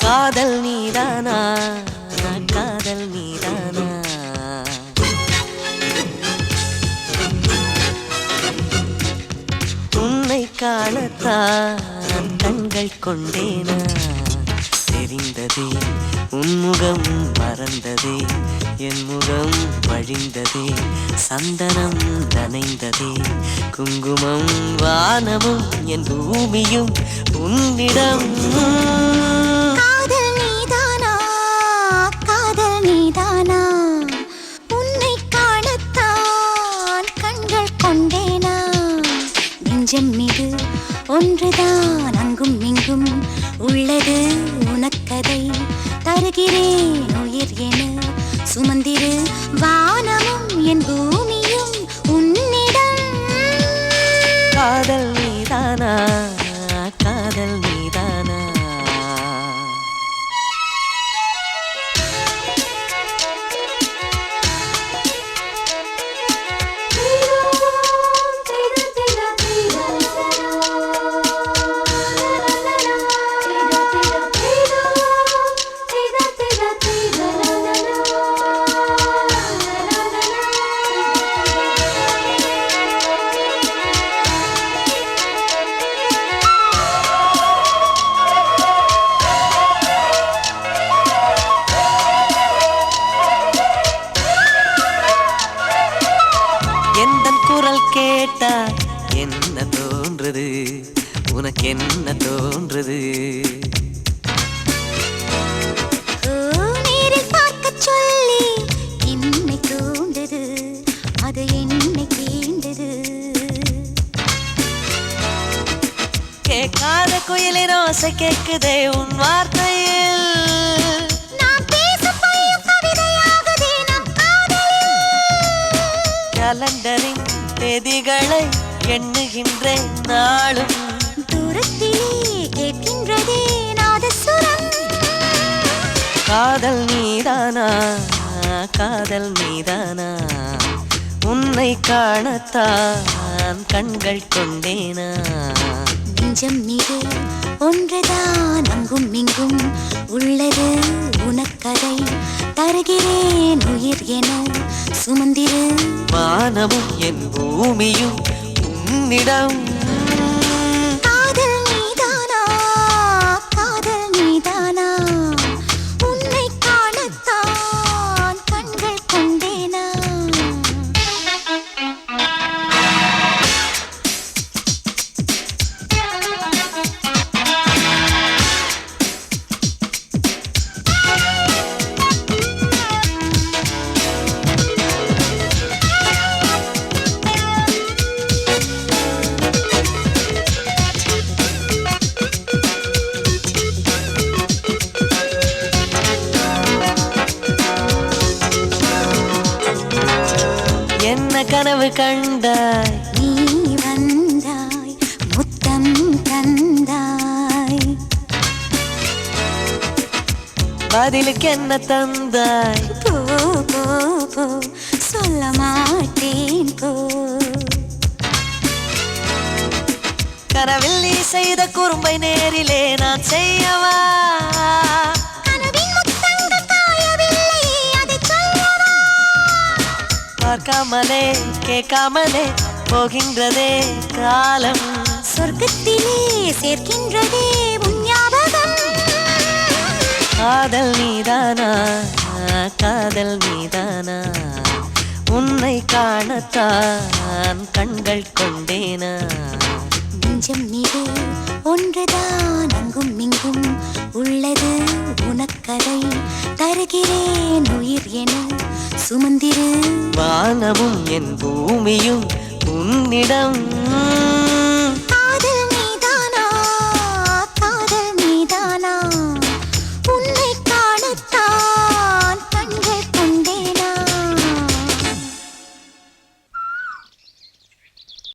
காதல் நீதானா காதல் நீதானா உன்னை காணத்தான் கண்கள் கொண்டேனா தெரிந்ததே உன்முகம் மறந்ததே என் முகம் வழிந்ததே சந்தனம் நனைந்ததே குங்குமம் வானமும் என் பூமியும் உன்னிடம் மீது ஒன்றுதான் அங்கும் இங்கும் உள்ளது உனக்கதை தருகிறேன் உயிர் என சுமந்திரு வானமும் என் பூமியும் உன்னிடம் காதல் நீதானா காதல் நீதானா குரல் கேட்டா என்ன தோன்றது உனக்கு என்ன தோன்றது நேரில் பார்க்க சொல்லி என்னை தோன்றது அது என்னை கேண்டது கேட்காத குயிலின் ஓசை கேட்குதே உன் வார்த்தையில் கலண்டரின் தேதிகளை எண்ணுகின்றேன் நாளும் தூரத்திலே கேட்கின்றதே நாதசுரம் காதல் நீதானா காதல் நீதானா உன்னை காணத்தான் கண்கள் கொண்டேனா நெஞ்சம் மீது ஒன்றுதான் அங்கும் இங்கும் உள்ளது உனக்கதை தருகிறேன் உயிர் என சுமந்திரு வானமும் என் பூமியும் உன்னிடம் காதல் நீதானா காதல் நீதானா உன்னை காணத்தான் கண்கள் கொண்டேனா என்ன கனவு கண்டாய் நீ வந்தாய் முத்தம் தந்தாய் பதிலுக்கு என்ன தந்தாய் போ போ போ சொல்ல மாட்டேன் போ கனவில் நீ செய்த குறும்பை நேரிலே நான் செய்யவா பார்க்காமலே கேட்காமலே போகின்றதே காலம் சொர்க்கத்திலே சேர்க்கின்றதே உன் ஞாபகம் காதல் நீதானா காதல் நீதானா உன்னை காணத்தான் கண்கள் கொண்டேனா நெஞ்சம் மீது ஒன்றுதான் அங்கும் இங்கும் உள்ளது உனக்கதை தருகிறேன் உயிர் என சுமந்திரு வானமும் என் பூமியும் உன்னிடம்